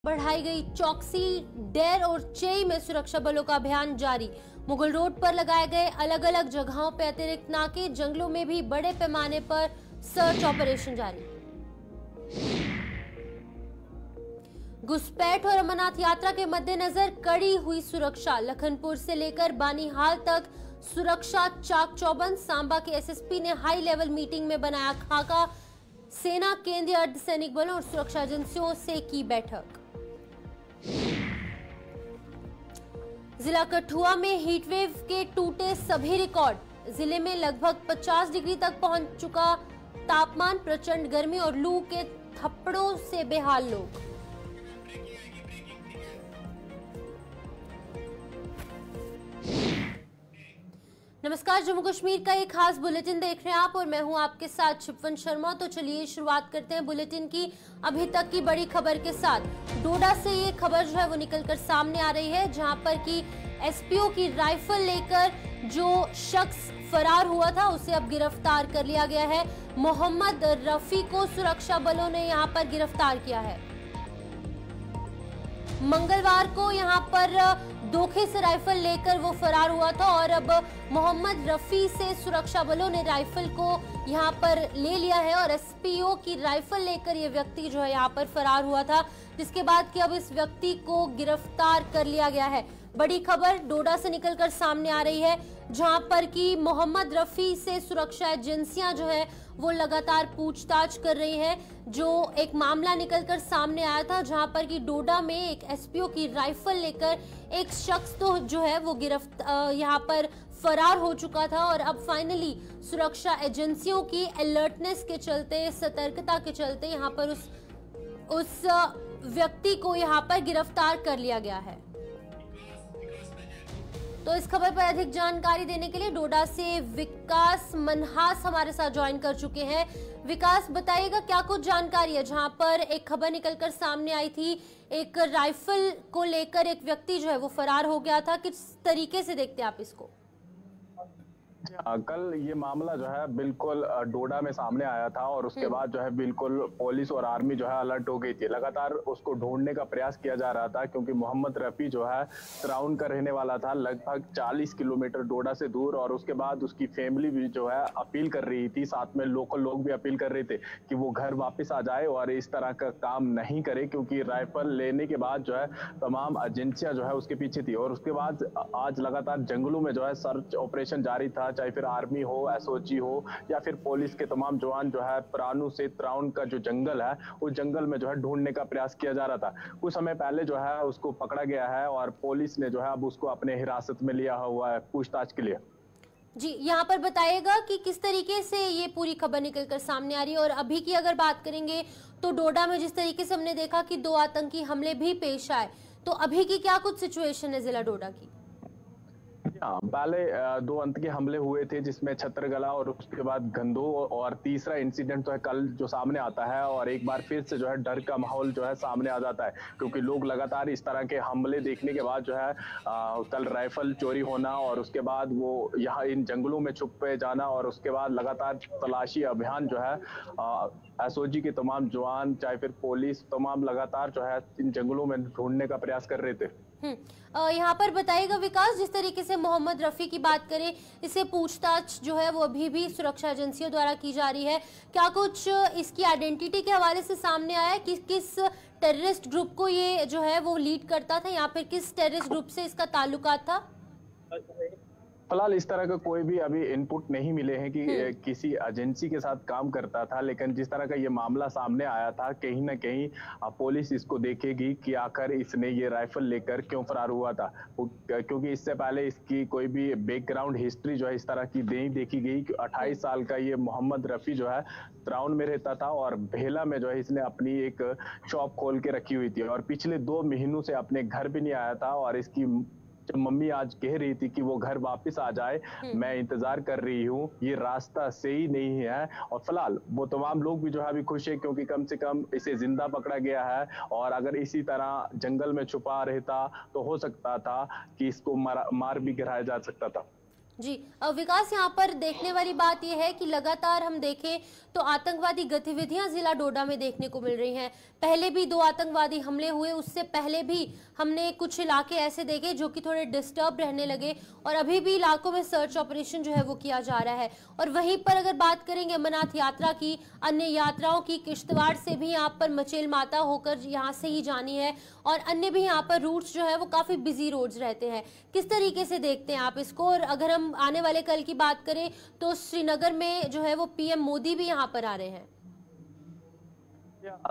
बढ़ाई गई चौकसी। डेर और चेई में सुरक्षा बलों का अभियान जारी। मुगल रोड पर लगाए गए अलग अलग जगहों पर अतिरिक्त नाके। जंगलों में भी बड़े पैमाने पर सर्च ऑपरेशन जारी। घुसपैठ और अमरनाथ यात्रा के मद्देनजर कड़ी हुई सुरक्षा। लखनपुर से लेकर बानीहाल तक सुरक्षा चाक चौबंद। सांबा के एसएसपी ने हाई लेवल मीटिंग में बनाया खाका। सेना, केंद्रीय अर्धसैनिक बलों और सुरक्षा एजेंसियों से की बैठक। जिला कठुआ में हीटवेव के टूटे सभी रिकॉर्ड। जिले में लगभग 50 डिग्री तक पहुंच चुका तापमान। प्रचंड गर्मी और लू के थप्पड़ों से बेहाल लोग। नमस्कार, जम्मू कश्मीर का एक खास बुलेटिन देख रहे हैं आप और मैं हूं आपके साथ शिपवन शर्मा। तो चलिए शुरुआत करते हैं बुलेटिन की अभी तक की बड़ी खबर के साथ। डोडा से ये खबर जो है वो निकलकर सामने आ रही है, जहां पर कि एसपीओ की राइफल लेकर जो शख्स फरार हुआ था उसे अब गिरफ्तार कर लिया गया है। मोहम्मद रफी को सुरक्षा बलों ने यहां पर गिरफ्तार किया है। मंगलवार को यहां पर धोखे से राइफल लेकर वो फरार हुआ था और अब मोहम्मद रफी से सुरक्षा बलों ने राइफल को यहां पर ले लिया है और एसपीओ की राइफल लेकर ये व्यक्ति जो है यहां पर फरार हुआ था, जिसके बाद कि अब इस व्यक्ति को गिरफ्तार कर लिया गया है। बड़ी खबर डोडा से निकलकर सामने आ रही है, जहां पर कि मोहम्मद रफी से सुरक्षा एजेंसियां जो है वो लगातार पूछताछ कर रही हैं। जो एक मामला निकलकर सामने आया था, जहां पर कि डोडा में एक एसपीओ की राइफल लेकर एक शख्स तो जो है वो यहां पर फरार हो चुका था और अब फाइनली सुरक्षा एजेंसियों की अलर्टनेस के चलते, सतर्कता के चलते यहां पर उस व्यक्ति को यहां पर गिरफ्तार कर लिया गया है। तो इस खबर पर अधिक जानकारी देने के लिए डोडा से विकास मनहास हमारे साथ ज्वाइन कर चुके हैं। विकास, बताइएगा क्या कुछ जानकारी है, जहां पर एक खबर निकलकर सामने आई थी, एक राइफल को लेकर एक व्यक्ति जो है वो फरार हो गया था। किस तरीके से देखते हैं आप इसको? कल ये मामला जो है बिल्कुल डोडा में सामने आया था और उसके बाद जो है बिल्कुल पुलिस और आर्मी जो है अलर्ट हो गई थी। लगातार उसको ढूंढने का प्रयास किया जा रहा था, क्योंकि मोहम्मद रफी जो है त्राउन का रहने वाला था, लगभग 40 किलोमीटर डोडा से दूर। और उसके बाद उसकी फैमिली भी जो है अपील कर रही थी, साथ में लोकल लोग भी अपील कर रहे थे कि वो घर वापस आ जाए और इस तरह का काम नहीं करे, क्योंकि राइफल लेने के बाद जो है तमाम एजेंसियां जो है उसके पीछे थी। और उसके बाद आज लगातार जंगलों में जो है सर्च ऑपरेशन जारी था, चाहे फिर आर्मी हो, एसओजी हो या फिर पुलिस के तमाम जवान जो है प्राणु से त्राउन का जो जंगल है उस जंगल में जो है ढूंढने का प्रयास किया जा रहा था। कुछ समय पहले जो है उसको पकड़ा गया है और पुलिस ने जो है अब उसको अपने हिरासत में लिया हुआ है पूछताछ के लिए। जी, यहाँ पर बताइएगा कि किस तरीके से ये पूरी खबर निकलकर सामने आ रही है। और अभी की अगर बात करेंगे तो डोडा में जिस तरीके से हमने देखा कि 2 आतंकी हमले भी पेश आए, तो अभी की क्या कुछ सिचुएशन है जिला डोडा की? पहले 2 आतंकी हमले हुए थे, जिसमें छत्रगला और उसके बाद गंदो, और तीसरा इंसिडेंट तो है कल जो सामने आता है। और एक बार फिर से जो है डर का माहौल जो है सामने आ जाता है, क्योंकि लोग लगातार इस तरह के हमले देखने के बाद जो है कल राइफल चोरी होना और उसके बाद वो यहाँ इन जंगलों में छुपे जाना और उसके बाद लगातार तलाशी अभियान जो है एसओजी के तमाम जवान, चाहे फिर पुलिस, तमाम लगातार जो है इन जंगलों में ढूंढने का प्रयास कर रहे थे। यहाँ पर बताइएगा विकास, जिस तरीके से मोहम्मद रफी की बात करें, इसे पूछताछ जो है वो अभी भी सुरक्षा एजेंसियों द्वारा की जा रही है। क्या कुछ इसकी आइडेंटिटी के हवाले से सामने आया है कि किस टेररिस्ट ग्रुप को ये जो है वो लीड करता था या फिर किस टेररिस्ट ग्रुप से इसका ताल्लुकात था? फिलहाल इस तरह का कोई भी अभी इनपुट नहीं मिले हैं कि किसी एजेंसी के साथ काम करता था, लेकिन जिस तरह का ये मामला सामने आया था, कहीं ना कहीं पुलिस इसको देखेगी कि आखिर इसने ये राइफल लेकर क्यों फरार हुआ था, क्योंकि इससे पहले इसकी कोई भी बैकग्राउंड हिस्ट्री जो है इस तरह की नहीं देखी गई। 28 साल का ये मोहम्मद रफी जो है त्राउन में रहता था और भेला में जो है इसने अपनी एक शॉप खोल के रखी हुई थी और पिछले 2 महीनों से अपने घर भी नहीं आया था। और इसकी जब मम्मी आज कह रही थी कि वो घर वापस आ जाए, मैं इंतजार कर रही हूँ, ये रास्ता सही नहीं है। और फिलहाल वो तमाम लोग भी जो है अभी खुश है, क्योंकि कम से कम इसे जिंदा पकड़ा गया है। और अगर इसी तरह जंगल में छुपा रहता तो हो सकता था कि इसको मार भी गिराया जा सकता था। जी विकास, यहाँ पर देखने वाली बात यह है कि लगातार हम देखें तो आतंकवादी गतिविधियां जिला डोडा में देखने को मिल रही हैं। पहले भी 2 आतंकवादी हमले हुए, उससे पहले भी हमने कुछ इलाके ऐसे देखे जो कि थोड़े डिस्टर्ब रहने लगे और अभी भी इलाकों में सर्च ऑपरेशन जो है वो किया जा रहा है। और वहीं पर अगर बात करेंगे अमरनाथ यात्रा की, अन्य यात्राओं की, किश्तवाड़ से भी यहाँ पर मचेल माता होकर यहाँ से ही जानी है और अन्य भी यहाँ पर रूट्स जो है वो काफी बिजी रोड्स रहते हैं। किस तरीके से देखते हैं आप इसको? और अगर हम आने वाले कल की बात करें तो श्रीनगर में जो है वो पीएम मोदी भी यहाँ पर आ रहे हैं।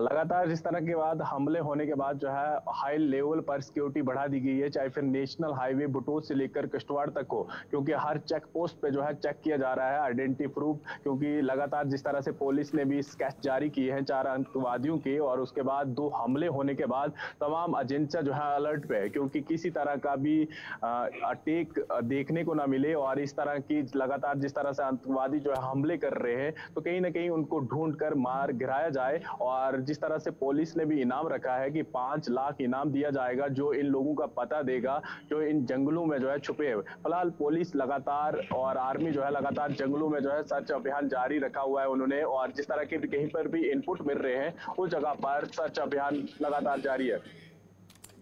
लगातार जिस तरह के बाद हमले होने के बाद जो है हाई लेवल पर सिक्योरिटी बढ़ा दी गई है, चाहे फिर नेशनल हाईवे बुटोज से लेकर किश्तवाड़ तक हो, क्योंकि हर चेक पोस्ट पे जो है चेक किया जा रहा है आइडेंटिटी प्रूफ। क्योंकि लगातार जिस तरह से पुलिस ने भी स्केच जारी किए हैं 4 आतंकवादियों की, और उसके बाद 2 हमले होने के बाद तमाम एजेंसियां जो है अलर्ट पे है, क्योंकि किसी तरह का भी अटैक देखने को ना मिले। और इस तरह की लगातार जिस तरह से आतंकवादी जो है हमले कर रहे हैं, तो कहीं ना कहीं उनको ढूंढ कर मार गिराया जाए। और जिस तरह से पुलिस ने भी इनाम रखा है कि 5 लाख इनाम दिया जाएगा जो इन लोगों का पता देगा जो इन जंगलों में जो है छुपे हुए। फिलहाल पुलिस लगातार और आर्मी जो है लगातार जंगलों में जो है सर्च अभियान जारी रखा हुआ है उन्होंने, और जिस तरह के कहीं पर भी इनपुट मिल रहे हैं उस जगह पर सर्च अभियान लगातार जारी है।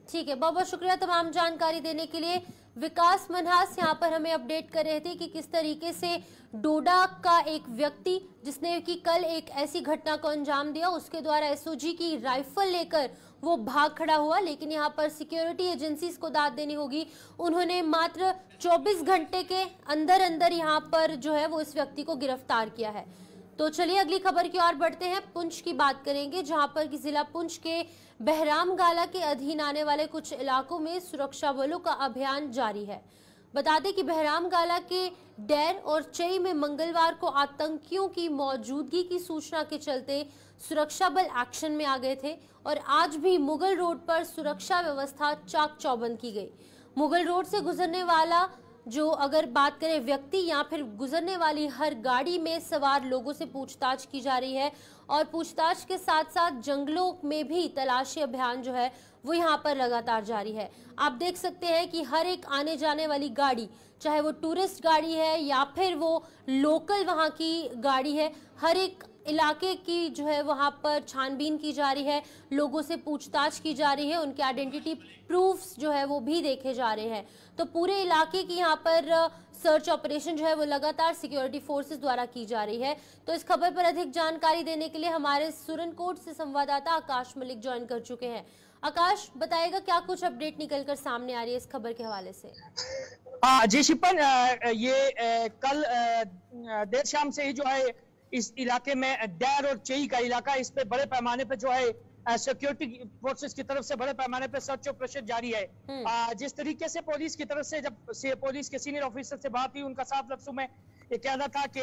ठीक है, बहुत बहुत शुक्रिया तमाम जानकारी देने के लिए। विकास मनहास यहाँ पर हमें अपडेट कर रहे थे कि किस तरीके से डोडा का एक व्यक्ति जिसने कि कल एक ऐसी घटना को अंजाम दिया, उसके द्वारा एसओजी की राइफल लेकर वो भाग खड़ा हुआ, लेकिन यहाँ पर सिक्योरिटी एजेंसीज को दाद देनी होगी। उन्होंने मात्र 24 घंटे के अंदर अंदर यहाँ पर जो है वो इस व्यक्ति को गिरफ्तार किया है। तो चलिए अगली खबर की ओर बढ़ते हैं। पुंछ की बात करेंगे, जहां पर कि जिला पुंछ के बहराम गाला के अधीन आने वाले कुछ इलाकों में सुरक्षा बलों का अभियान जारी है। बता दें कि बहराम गाला के डैर और चई में मंगलवार को आतंकियों की मौजूदगी की सूचना के चलते सुरक्षा बल एक्शन में आ गए थे और आज भी मुगल रोड पर सुरक्षा व्यवस्था चाक चौबंद की गई। मुगल रोड से गुजरने वाला जो अगर बात करें व्यक्ति या फिर गुजरने वाली हर गाड़ी में सवार लोगों से पूछताछ की जा रही है और पूछताछ के साथ साथ जंगलों में भी तलाशी अभियान जो है वो यहाँ पर लगातार जारी है। आप देख सकते हैं कि हर एक आने जाने वाली गाड़ी, चाहे वो टूरिस्ट गाड़ी है या फिर वो लोकल वहाँ की गाड़ी है, हर एक इलाके की जो है वहाँ पर छानबीन की जा रही है, लोगों से पूछताछ की जा रही है, उनके आइडेंटिटी प्रूफ्स जो है वो भी देखे जा रहे हैं। तो पूरे इलाके की यहाँ पर सर्च ऑपरेशन जो है वो लगातार सिक्योरिटी फोर्सेस द्वारा की जा रही है। तो इस खबर पर अधिक जानकारी देने के लिए हमारे सुरनकोट से संवाददाता आकाश मलिक ज्वाइन कर चुके हैं। आकाश, बताएगा क्या कुछ अपडेट निकल कर सामने आ रही है इस खबर के हवाले से? जी शिपन, ये कल देर शाम से ही जो है इस इलाके में डैर और चई का इलाका, इस पे बड़े पैमाने पे जो है सिक्योरिटी फोर्सेस की तरफ से बड़े पैमाने पे सर्च ऑपरेशन जारी है। जिस तरीके से पुलिस की तरफ से जब पुलिस के सीनियर ऑफिसर से बात हुई, उनका साफ लफ्जों में ये कहना था कि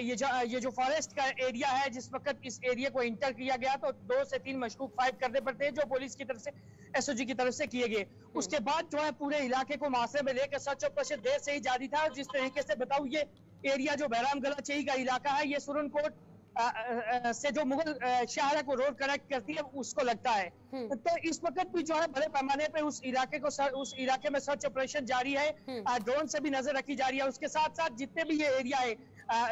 ये जो फॉरेस्ट का एरिया है, जिस वक्त इस एरिया को इंटर किया गया तो 2 से 3 मशकूक फायर करने पड़ते हैं जो पुलिस की तरफ से एसओजी की तरफ से किए गए। उसके बाद जो है पूरे इलाके को मुहासरे में लेकर सर्च ऑपरेशन देर से ही जारी था। जिस तरीके से बताऊं, ये एरिया जो बहराम गला चई का इलाका है, ये सुरनकोट से जो मुगल शाहरा को रोड कनेक्ट करती है उसको लगता है। तो इस वक्त भी जो है बड़े पैमाने पे उस इलाके में सर्च ऑपरेशन जारी है। ड्रोन से भी नजर रखी जा रही है। उसके साथ साथ जितने भी ये एरिया है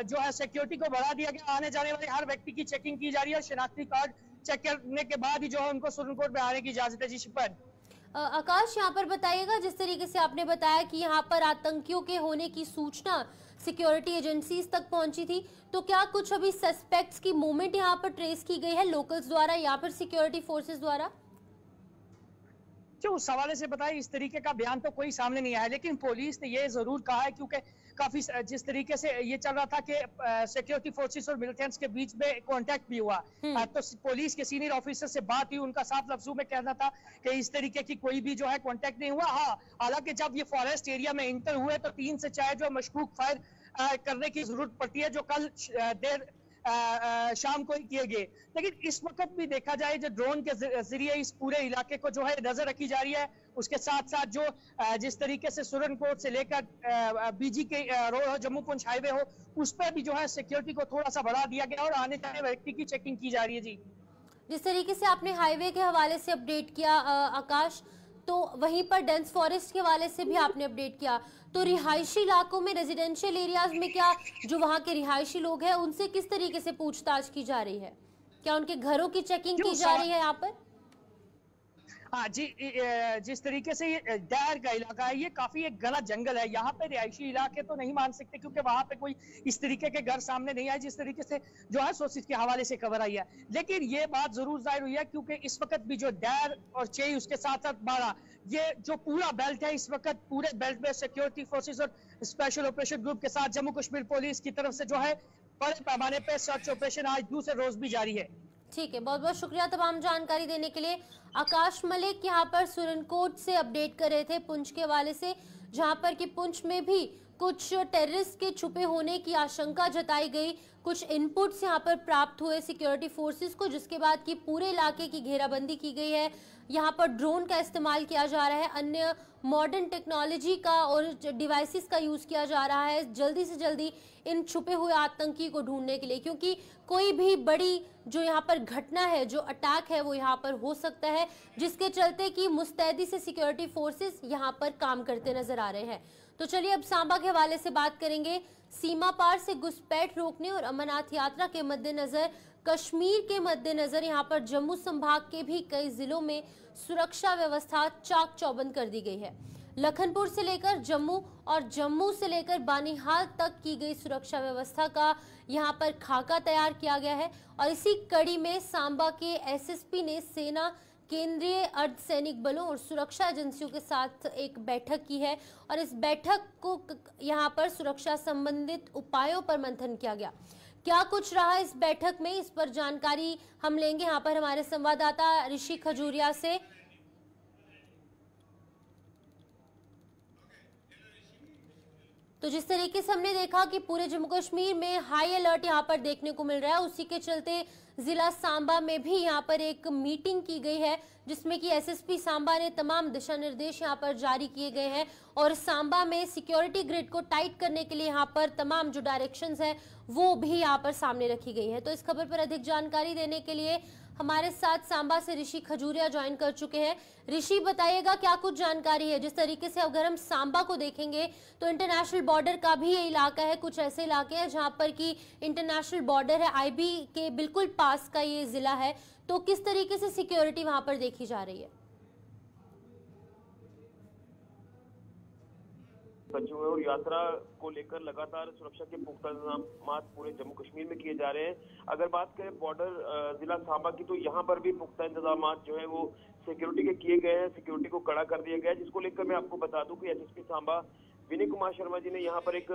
जो है सिक्योरिटी को बढ़ा दिया गया। आने जाने वाले हर व्यक्ति की चेकिंग की जा रही है। शनाख्ती कार्ड चेक करने के बाद ही जो है उनको सुरनकोट में आने की इजाजत है। जी शिपन। आकाश, यहाँ पर बताइएगा, जिस तरीके से आपने बताया कि यहाँ पर आतंकियों के होने की सूचना सिक्योरिटी एजेंसीज तक पहुंची थी, तो क्या कुछ अभी सस्पेक्ट्स की मूवमेंट यहाँ पर ट्रेस की गई है लोकल्स द्वारा या फिर सिक्योरिटी फोर्सेस द्वारा? जो उस हवाले से बताया, इस तरीके का बयान तो कोई सामने नहीं आया, लेकिन पुलिस ने ये जरूर कहा है, क्योंकि काफी जिस तरीके से ये चल रहा था कि सिक्योरिटी फोर्सेस और मिलिटेंट्स के बीच में कांटेक्ट भी हुआ, तो पुलिस के सीनियर ऑफिसर से बात हुई, उनका साफ लफ्जों में कहना था कि इस तरीके की कोई भी जो है कांटेक्ट नहीं हुआ। हाँ, हालांकि जब ये फॉरेस्ट एरिया में इंटर हुए तो 3 से 4 जो मशकूक फायर करने की जरूरत पड़ती है, जो कल देर शाम को ही किए गए। लेकिन इस वक्त भी देखा जाए जो ड्रोन के जरिए इस पूरे इलाके को जो है नजर रखी जा रही है। उसके साथ साथ जो जिस तरीके से सुरनकोट से लेकर बीजी के रोड हो, जम्मू पुंछ हाईवे हो, उस पर भी जो है सिक्योरिटी को थोड़ा सा बढ़ा दिया गया और आने जाने व्यक्ति की चेकिंग की जा रही है। जी, जिस तरीके से आपने हाईवे के हवाले से अपडेट किया आकाश, तो वहीं पर डेंस फॉरेस्ट के हवाले से भी आपने अपडेट किया। तो रिहायशी इलाकों में, रेजिडेंशियल एरियाज में क्या जो वहाँ के रिहायशी लोग हैं उनसे किस तरीके से पूछताछ की जा रही है? क्या उनके घरों की चेकिंग की जा रही है यहाँ पर? हाँ जी, जिस तरीके से ये डैर का इलाका है, ये काफी एक घना जंगल है। यहाँ पे रिहायशी इलाके तो नहीं मान सकते क्योंकि वहां पे कोई इस तरीके के घर सामने नहीं आए जिस तरीके से जो है सोर्सेज के हवाले से खबर आई है। लेकिन ये बात जरूर जाहिर हुई है क्योंकि इस वक्त भी जो डैर और चेई, उसके साथ साथ बाड़ा, ये जो पूरा बेल्ट है, इस वक्त पूरे बेल्ट में सिक्योरिटी फोर्सेज और स्पेशल ऑपरेशन ग्रुप के साथ जम्मू कश्मीर पुलिस की तरफ से जो है बड़े पैमाने पर सर्च ऑपरेशन आज दूसरे रोज भी जारी है। ठीक है, बहुत बहुत शुक्रिया तमाम जानकारी देने के लिए। आकाश मलिक यहाँ पर सुरनकोट से अपडेट कर रहे थे पुंछ के हवाले से, जहां पर कि पुंछ में भी कुछ टेररिस्ट के छुपे होने की आशंका जताई गई। कुछ इनपुट्स यहाँ पर प्राप्त हुए सिक्योरिटी फोर्सेस को, जिसके बाद की पूरे इलाके की घेराबंदी की गई है। यहाँ पर ड्रोन का इस्तेमाल किया जा रहा है, अन्य मॉडर्न टेक्नोलॉजी का और डिवाइसेस का यूज किया जा रहा है जल्दी से जल्दी इन छुपे हुए आतंकी को ढूंढने के लिए, क्योंकि कोई भी बड़ी जो यहाँ पर घटना है, जो अटैक है, वो यहाँ पर हो सकता है, जिसके चलते कि मुस्तैदी से सिक्योरिटी फोर्सेस यहाँ पर काम करते नजर आ रहे हैं। तो चलिए अब सांबा के हवाले से बात करेंगे। सीमा पार से घुसपैठ रोकने और अमरनाथ यात्रा के मद्देनजर, कश्मीर के मद्देनजर यहाँ पर जम्मू संभाग के भी कई जिलों में सुरक्षा व्यवस्था चाक चौबंद कर दी गई है। लखनपुर से लेकर जम्मू और जम्मू से लेकर बानीहाल तक की गई सुरक्षा व्यवस्था का यहाँ पर खाका तैयार किया गया है। और इसी कड़ी में सांबा के एसएसपी ने सेना, केंद्रीय अर्धसैनिक बलों और सुरक्षा एजेंसियों के साथ एक बैठक की है और इस बैठक को यहाँ पर सुरक्षा संबंधित उपायों पर मंथन किया गया। क्या कुछ रहा इस बैठक में, इस पर जानकारी हम लेंगे यहाँ पर हमारे संवाददाता ऋषि खजूरिया से। तो जिस तरीके से हमने देखा कि पूरे जम्मू कश्मीर में हाई अलर्ट यहाँ पर देखने को मिल रहा है, उसी के चलते जिला सांबा में भी यहाँ पर एक मीटिंग की गई है जिसमें कि एसएसपी सांबा ने तमाम दिशा निर्देश यहाँ पर जारी किए गए हैं और सांबा में सिक्योरिटी ग्रिड को टाइट करने के लिए यहाँ पर तमाम जो डायरेक्शंस हैं वो भी यहाँ पर सामने रखी गई है। तो इस खबर पर अधिक जानकारी देने के लिए हमारे साथ सांबा से ऋषि खजूरिया ज्वाइन कर चुके हैं। ऋषि, बताइएगा क्या कुछ जानकारी है? जिस तरीके से अगर हम सांबा को देखेंगे तो इंटरनेशनल बॉर्डर का भी ये इलाका है, कुछ ऐसे इलाके हैं जहां पर कि इंटरनेशनल बॉर्डर है, आईबी के बिल्कुल पास का ये जिला है, तो किस तरीके से सिक्योरिटी वहां पर देखी जा रही है? बच्चों और यात्रा को लेकर लगातार सुरक्षा के पुख्ता इंतजाम पूरे जम्मू कश्मीर में किए जा रहे हैं। अगर बात करें बॉर्डर जिला सांबा की, तो यहाँ पर भी पुख्ता इंतजाम जो है वो सिक्योरिटी के किए गए हैं, सिक्योरिटी को कड़ा कर दिया गया है, जिसको लेकर मैं आपको बता दूं कि एसएसपी सांबा विनय कुमार शर्मा जी ने यहाँ पर एक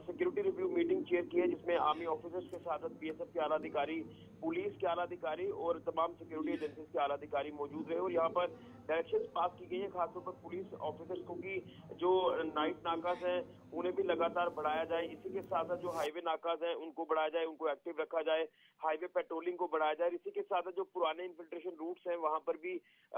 सिक्योरिटी रिव्यू मीटिंग चेयर की है, जिसमें आर्मी ऑफिसर्स के साथ बीएसएफ के आला अधिकारी, पुलिस के आला अधिकारी और तमाम सिक्योरिटी एजेंसीज के आला अधिकारी मौजूद रहे और यहाँ पर डायरेक्शंस पास की गई है, खासतौर पर पुलिस ऑफिसर्स को कि जो नाइट नाकाज हैं उन्हें भी लगातार बढ़ाया जाए। इसी के साथ साथ जो हाईवे नाकाज हैं उनको बढ़ाया जाए, उनको एक्टिव रखा जाए, हाईवे पेट्रोलिंग को बढ़ाया जाए। इसी के साथ जो पुराने इन्फिल्ट्रेशन रूट्स हैं वहां पर भी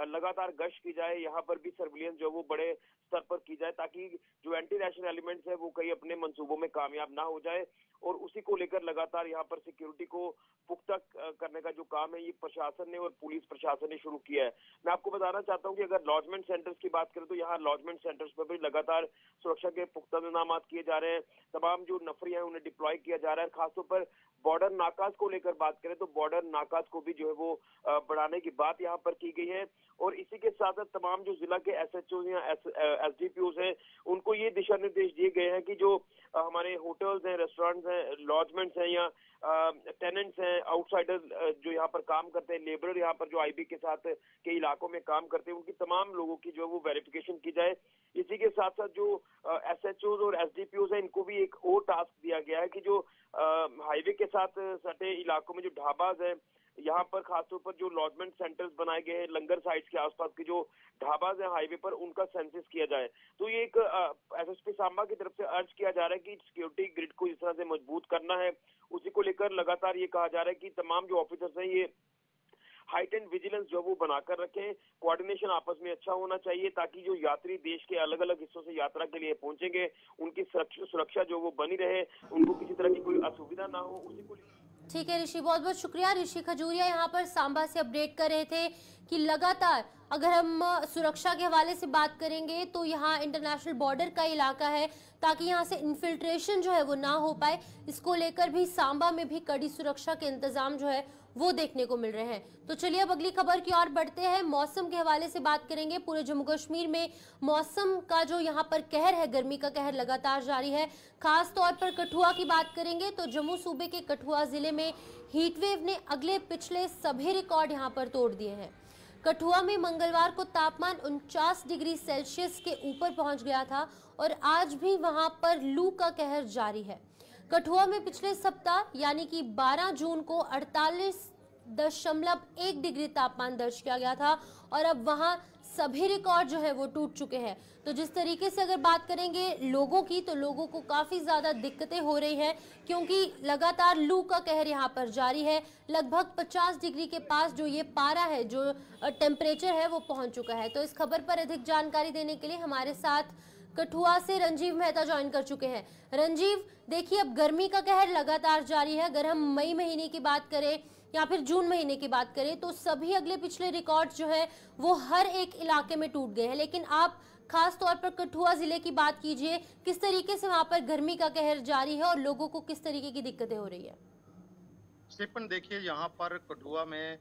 लगातार गश्त की जाए, यहाँ पर भी सर्विलियंस जो वो बड़े स्तर पर की जाए ताकि जो एंटी नेशनल एलिमेंट्स है वो कहीं अपने मंसूबों में कामयाब ना हो जाए। और उसी को लेकर लगातार यहाँ पर सिक्योरिटी को पुख्ता करने का जो काम है ये प्रशासन ने और पुलिस प्रशासन ने शुरू किया है। मैं आपको बताना चाहता हूँ कि अगर लॉजमेंट सेंटर्स की बात करें तो यहाँ लॉजमेंट सेंटर्स पर भी लगातार सुरक्षा के पुख्ता इंतजाम किए जा रहे हैं। तमाम जो नफरी है उन्हें डिप्लॉय किया जा रहा है। खासतौर पर बॉर्डर नाकाज को लेकर बात करें तो बॉर्डर नाकाज को भी जो है वो बढ़ाने की बात यहाँ पर की गई है। और इसी के साथ साथ तमाम जो जिला के एसएचओ या एसडीपीओ हैं उनको ये दिशा निर्देश दिए गए हैं कि जो हमारे होटल्स हैं, रेस्टोरेंट्स हैं, लॉजमेंट्स हैं या टेनेंट्स हैं, आउटसाइडर जो यहाँ पर काम करते हैं, लेबरर यहाँ पर जो आईबी के साथ के इलाकों में काम करते हैं, उनकी तमाम लोगों की जो है वो वेरिफिकेशन की जाए। इसी के साथ साथ जो एसएचओ और एसडीपीओ हैं इनको भी एक और टास्क दिया गया है कि जो हाईवे के साथ सटे इलाकों में जो ढाबाज हैं यहाँ पर खासतौर पर जो लॉजमेंट सेंटर्स बनाए गए हैं, लंगर साइट्स के आसपास के जो ढाबाज हैं हाईवे पर, उनका सेंसस किया जाए। तो ये एक एसएसपी सांबा की तरफ से अर्ज किया जा रहा है कि सिक्योरिटी ग्रिड को इस तरह से मजबूत करना है। उसी को लेकर लगातार ये कहा जा रहा है कि तमाम जो ऑफिसर्स हैं ये हाइटेंड विजिलेंस जो वो बनाकर रखें, कोऑर्डिनेशन आपस में अच्छा होना चाहिए ताकि जो यात्री देश के अलग अलग हिस्सों से यात्रा के लिए पहुंचेंगे उनकी सुरक्षा जो वो बनी रहे, उनको किसी तरह की कोई असुविधा ना हो। उसी को ठीक है ऋषि, बहुत बहुत शुक्रिया। ऋषि खजूरिया यहाँ पर सांबा से अपडेट कर रहे थे कि लगातार अगर हम सुरक्षा के हवाले से बात करेंगे तो यहाँ इंटरनेशनल बॉर्डर का इलाका है, ताकि यहाँ से इन्फिल्ट्रेशन जो है वो ना हो पाए, इसको लेकर भी सांबा में भी कड़ी सुरक्षा के इंतजाम जो है वो देखने को मिल रहे हैं। तो चलिए अब अगली खबर की ओर बढ़ते हैं। मौसम के हवाले से बात करेंगे। पूरे जम्मू कश्मीर में मौसम का जो यहाँ पर कहर है, गर्मी का कहर लगातार जारी है। खास तौर पर कठुआ की बात करेंगे तो जम्मू सूबे के कठुआ जिले में हीटवेव ने अगले पिछले सभी रिकॉर्ड यहाँ पर तोड़ दिए हैं। कठुआ में मंगलवार को तापमान 49 डिग्री सेल्सियस के ऊपर पहुंच गया था और आज भी वहां पर लू का कहर जारी है। कठुआ में पिछले सप्ताह यानी कि 12 जून को 48.1 डिग्री तापमान दर्ज किया गया था और अब वहां सभी रिकॉर्ड जो है वो टूट चुके हैं। तो जिस तरीके से अगर बात करेंगे लोगों की, तो लोगों को काफी ज्यादा दिक्कतें हो रही हैं, क्योंकि लगातार लू का कहर यहाँ पर जारी है। लगभग 50 डिग्री के पास जो ये पारा है, जो टेम्परेचर है वो पहुंच चुका है। तो इस खबर पर अधिक जानकारी देने के लिए हमारे साथ कठुआ से रंजीव मेहता ज्वाइन कर चुके हैं। रंजीव, देखिए अब गर्मी का कहर लगातार जारी है। अगर हम मई महीने की बात करें या फिर जून महीने की बात करें तो सभी अगले पिछले रिकॉर्ड जो है वो हर एक इलाके में टूट गए हैं, लेकिन आप खास तौर पर कठुआ जिले की बात कीजिए, किस तरीके से वहां पर गर्मी का कहर जारी है और लोगों को किस तरीके की दिक्कतें हो रही है? स्टीफन, देखिए यहाँ पर कठुआ में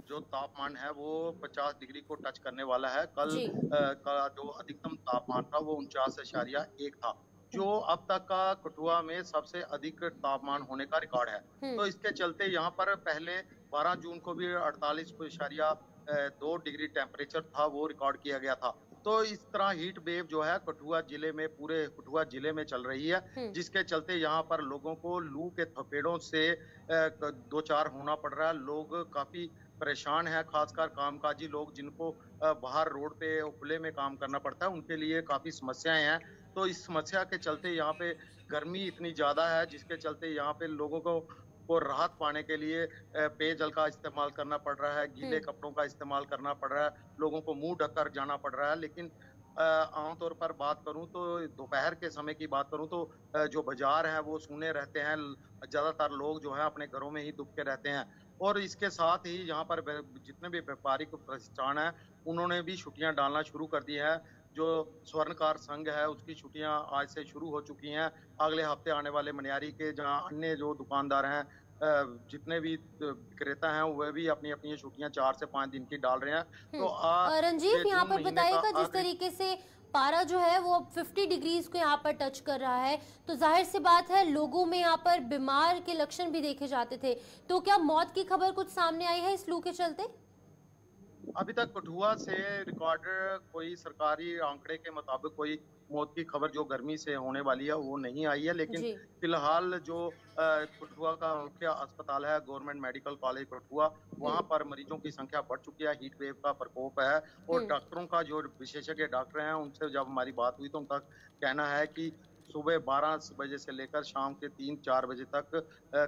जो तापमान है वो 50 डिग्री को टच करने वाला है। कल का जो अधिकतम तापमान था वो 49.1 था, जो अब तक का कठुआ में सबसे अधिक तापमान होने का रिकॉर्ड है। तो इसके चलते यहाँ पर पहले 12 जून को भी 48.2 डिग्री टेम्परेचर था, वो रिकॉर्ड किया गया था। तो इस तरह हीट वेव जो है कठुआ जिले में, पूरे कठुआ जिले में चल रही है, जिसके चलते यहाँ पर लोगों को लू के थपेड़ों से दो चार होना पड़ रहा है। लोग काफी परेशान हैं, खासकर कामकाजी लोग जिनको बाहर रोड पे खुले में काम करना पड़ता है, उनके लिए काफी समस्याएं हैं। तो इस समस्या के चलते यहाँ पे गर्मी इतनी ज्यादा है, जिसके चलते यहाँ पे लोगों को राहत पाने के लिए पेयजल का इस्तेमाल करना पड़ रहा है, गीले कपड़ों का इस्तेमाल करना पड़ रहा है, लोगों को मुंह ढककर जाना पड़ रहा है। लेकिन आमतौर पर बात करूं तो दोपहर के समय की बात करूं तो जो बाजार है वो सूने रहते हैं, ज्यादातर लोग जो है अपने घरों में ही दुबके रहते हैं। और इसके साथ ही यहाँ पर जितने भी व्यापारिक प्रतिष्ठान है उन्होंने भी छुट्टियां डालना शुरू कर दी है। जो स्वर्णकार संघ है उसकी छुट्टियां आज से शुरू हो चुकी हैं। अगले हफ्ते आने वाले मनियारी के जहां अन्य जो दुकानदार हैं, जितने भी विक्रेता हैं, वह भी अपनी अपनी छुट्टियां 4 से 5 दिन की डाल रहे हैं। तो रंजीव, यहाँ पर बताइएगा, जिस तरीके से पारा जो है वो 50 डिग्रीज को यहाँ पर टच कर रहा है, तो जाहिर सी बात है लोगों में यहाँ पर बीमार के लक्षण भी देखे जाते थे। तो क्या मौत की खबर कुछ सामने आई है इस लू के चलते? अभी तक कठुआ से रिकॉर्डर कोई सरकारी आंकड़े के मुताबिक कोई मौत की खबर जो गर्मी से होने वाली है वो नहीं आई है। लेकिन फिलहाल जो कठुआ का मुख्य अस्पताल है, गवर्नमेंट मेडिकल कॉलेज कठुआ, वहां पर मरीजों की संख्या बढ़ चुकी है, हीट वेव का प्रकोप है। और डॉक्टरों का, जो विशेषज्ञ डॉक्टर हैं, उनसे जब हमारी बात हुई तो उनका कहना है कि सुबह 12 बजे से लेकर शाम के 3-4 बजे तक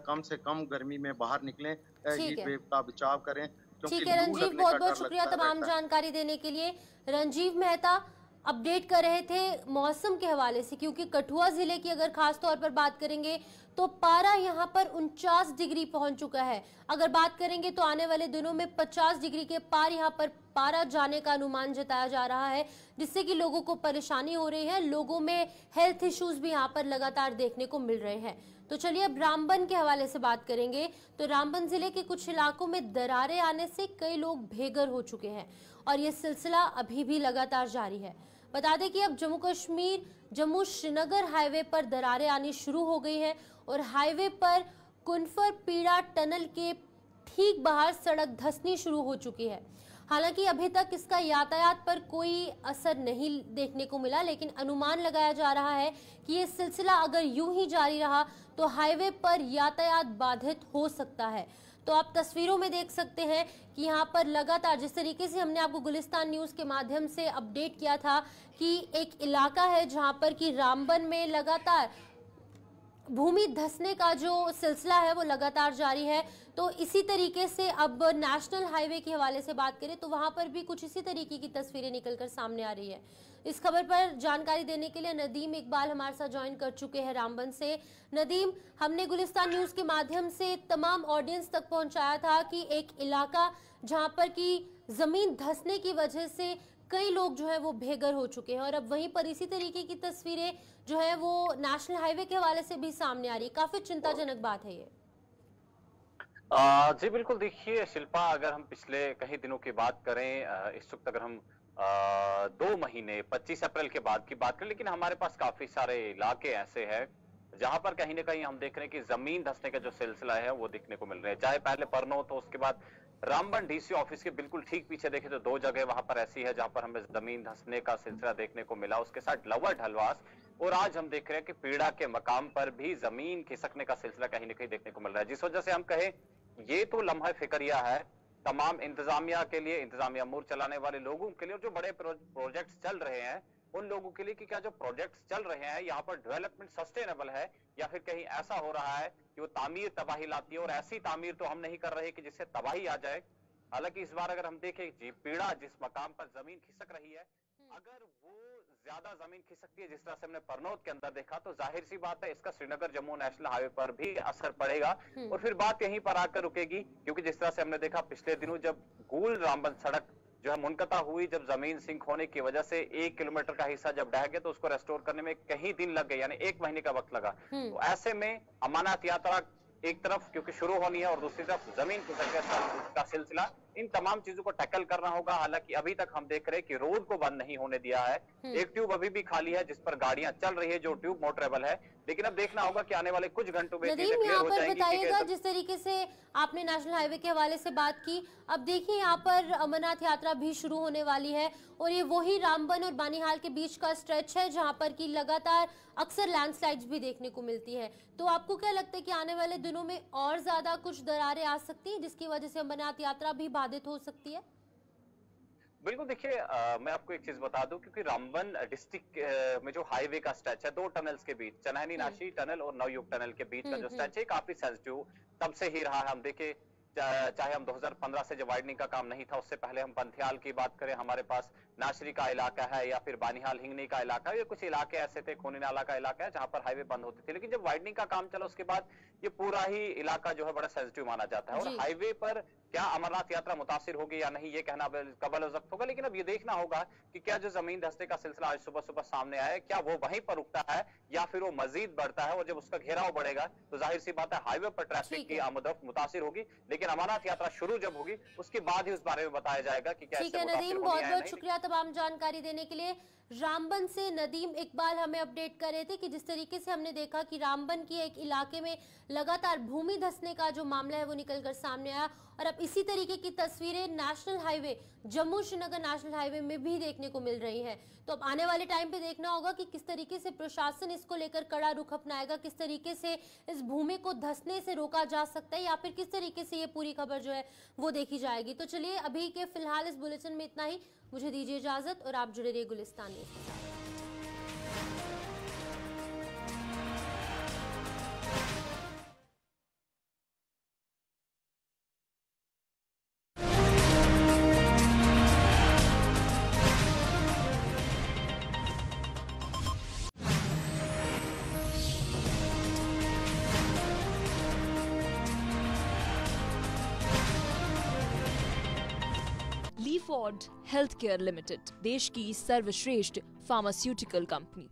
कम से कम गर्मी में बाहर निकलें, हीट वेव का बचाव करें। ठीक है रंजीव, बहुत बहुत शुक्रिया तमाम जानकारी देने के लिए। रंजीव मेहता अपडेट कर रहे थे मौसम के हवाले से, क्योंकि कठुआ जिले की अगर खास तौर पर बात करेंगे तो पारा यहाँ पर 49 डिग्री पहुंच चुका है। अगर बात करेंगे तो आने वाले दिनों में 50 डिग्री के पार यहाँ पर पारा जाने का अनुमान जताया जा रहा है, जिससे कि लोगों को परेशानी हो रही है। लोगों में हेल्थ इश्यूज भी यहाँ पर लगातार देखने को मिल रहे हैं। तो चलिए अब रामबन के हवाले से बात करेंगे। तो रामबन जिले के कुछ इलाकों में दरारें आने से कई लोग बेघर हो चुके हैं और ये सिलसिला अभी भी लगातार जारी है। बता दें कि अब जम्मू कश्मीर जम्मू श्रीनगर हाईवे पर दरारें आनी शुरू हो गई हैं और हाईवे पर कुनफर पीड़ा टनल के ठीक बाहर सड़क धंसनी शुरू हो चुकी है। हालांकि अभी तक इसका यातायात पर कोई असर नहीं देखने को मिला, लेकिन अनुमान लगाया जा रहा है कि ये सिलसिला अगर यूं ही जारी रहा तो हाईवे पर यातायात बाधित हो सकता है। तो आप तस्वीरों में देख सकते हैं कि यहाँ पर लगातार, जिस तरीके से हमने आपको गुलिस्तान न्यूज के माध्यम से अपडेट किया था कि एक इलाका है जहाँ पर कि रामबन में लगातार भूमि धंसने का जो सिलसिला है वो लगातार जारी है। तो इसी तरीके से अब नेशनल हाईवे के हवाले से बात करें तो वहां पर भी कुछ इसी तरीके की तस्वीरें निकलकर सामने आ रही है। इस खबर पर जानकारी देने के लिए नदीम इकबाल हमारे साथ ज्वाइन कर चुके हैं रामबन से। नदीम, हमने गुलिस्तान न्यूज के माध्यम से तमाम ऑडियंस तक पहुंचाया था कि एक इलाका जहां पर की जमीन धंसने की वजह से कई लोग जो है वो बेघर हो चुके हैं, और अब वहीं पर इसी तरीके की तस्वीरें जो है वो नेशनल हाईवे के हवाले से भी सामने आ रही है। काफी चिंताजनक बात है ये। जी बिल्कुल, देखिए शिल्पा, अगर हम पिछले कई दिनों की बात करें, इस वक्त अगर हम 2 महीने 25 अप्रैल के बाद की बात करें, लेकिन हमारे पास काफी सारे इलाके ऐसे हैं जहां पर कहीं ना कहीं हम देख रहे हैं कि जमीन धंसने का जो सिलसिला है वो देखने को मिल रहा है। चाहे पहले परनो, तो उसके बाद रामबन डीसी ऑफिस के बिल्कुल ठीक पीछे देखें तो 2 जगह वहां पर ऐसी है जहां पर हमें जमीन धंसने का सिलसिला देखने को मिला, उसके साथ लोअर ढलवास, और आज हम देख रहे हैं कि पीड़ा के मकाम पर भी जमीन खिसकने का सिलसिला कहीं ना कहीं देखने को मिल रहा है। जिस वजह से हम कहें ये तो लम्हा फिक्रिया है तमाम इंतजामिया के लिए, इंतजामिया अमूर चलाने वाले लोगों के लिए, और जो बड़े प्रोजेक्ट्स चल रहे हैं उन लोगों के लिए कि क्या जो प्रोजेक्ट्स चल रहे हैं यहाँ पर डेवलपमेंट सस्टेनेबल है या फिर कहीं ऐसा हो रहा है कि वो तामीर तबाही लाती है, और ऐसी तामीर तो हम नहीं कर रहे कि जिससे तबाही आ जाए। हालांकि इस बार अगर हम देखें पीड़ा जिस मकाम पर जमीन खिसक रही है, अगर वो ज्यादा जमीन खिसकती है जिस तरह से हमने परनौत के अंदर देखा, तो जाहिर सी बात है इसका श्रीनगर जम्मू नेशनल हाईवे पर भी असर पड़ेगा, और फिर बात यहीं पर आकर रुकेगी। क्योंकि जिस तरह से हमने देखा पिछले दिनों जब गूल रामबन सड़क जो है मुनकता हुई, जब जमीन सिंक होने की वजह से 1 किलोमीटर का हिस्सा जब ढह गया तो उसको रेस्टोर करने में कई दिन लग गए, यानी 1 महीने का वक्त लगा। तो ऐसे में अमानत यात्रा एक तरफ क्योंकि शुरू होनी है और दूसरी तरफ जमीन खिसकने का सिलसिला, इन तमाम चीजों को टैकल करना होगा। हालांकि अभी तक हम देख रहे हैं कि रोड को बंद नहीं होने दिया है, एक ट्यूब अभी भी खाली है जिस पर गाड़ियां चल रही है, जो ट्यूब मोटरेबल है, लेकिन अब देखना होगा कि आने वाले कुछ घंटों में नदीम यहाँ पर बताइएगा, जिस तरीके से आपने नेशनल हाईवे के हवाले से बात की, अब देखिए यहाँ पर अमरनाथ यात्रा भी शुरू होने वाली है, और ये वही रामबन और बानीहाल के बीच का स्ट्रेच है जहाँ पर की लगातार अक्सर लैंडस्लाइड्स भी देखने को मिलती है। तो आपको क्या लगता है कि आने वाले दिनों में और ज्यादा कुछ दरारें आ सकती हैं जिसकी वजह से अमरनाथ यात्रा भी बाधित हो सकती है? बिल्कुल, देखिए मैं आपको एक चीज बता दूं, क्योंकि रामबन डिस्ट्रिक्ट में जो हाईवे का स्ट्रेच है 2 टनल्स के बीच, चनहनी नाशी टनल और नवयुग टनल के बीच का जो स्ट्रेच है काफी सेंसिटिव तब से ही रहा है। हम देखे चाहे हम 2015 से जब वाइडनिंग का काम नहीं था, उससे पहले हम पंथियाल की बात करें, हमारे पास नाशरी का इलाका है या फिर बानीहाल हिंगनी का इलाका है, ये कुछ इलाके ऐसे थे, खूनी नाला का इलाका है जहां पर हाईवे बंद होते थे। लेकिन जब वाइडनिंग का काम चला उसके बाद ये पूरा ही इलाका जो है बड़ा सेंसिटिव माना जाता है, और हाईवे पर क्या अमरनाथ यात्रा मुतासिर होगी या नहीं ये कहना कबल वक्त होगा। लेकिन अब ये देखना होगा कि क्या जो जमीन धंसने का सिलसिला आज सुबह सुबह सामने आया, क्या वो वहीं पर रुकता है या फिर वो मजीद बढ़ता है, और जब उसका घेराव बढ़ेगा तो जाहिर सी बात है हाईवे पर ट्रैफिक की आमदोरफ्त मुतासिर होगी। लेकिन अमरनाथ यात्रा शुरू जब होगी उसके बाद ही उस बारे में बताया जाएगा कि क्या। ठीक है नदीम, बहुत बहुत शुक्रिया तमाम जानकारी देने के लिए। रामबन से नदीम इकबाल हमें अपडेट कर रहे थे कि जिस तरीके से हमने देखा कि रामबन की एक इलाके में लगातार भूमि धंसने का जो मामला है वो निकलकर सामने आया, और अब इसी तरीके की तस्वीरें national highway Jammu Srinagar national highway में भी देखने को मिल रही हैं। तो अब आने वाले टाइम पे देखना होगा कि किस तरीके से प्रशासन इसको लेकर कड़ा रुख अपनाएगा, किस तरीके से इस भूमि को धंसने से रोका जा सकता है, या फिर किस तरीके से ये पूरी खबर जो है वो देखी जाएगी। तो चलिए अभी के फिलहाल इस बुलेटिन में इतना ही, मुझे दीजिए इजाजत और आप जुड़े रहिए गुलिस्तान न्यूज़ के साथ। ली फॉर्ड हेल्थ केयर लिमिटेड, देश की सर्वश्रेष्ठ फार्मास्यूटिकल कंपनी।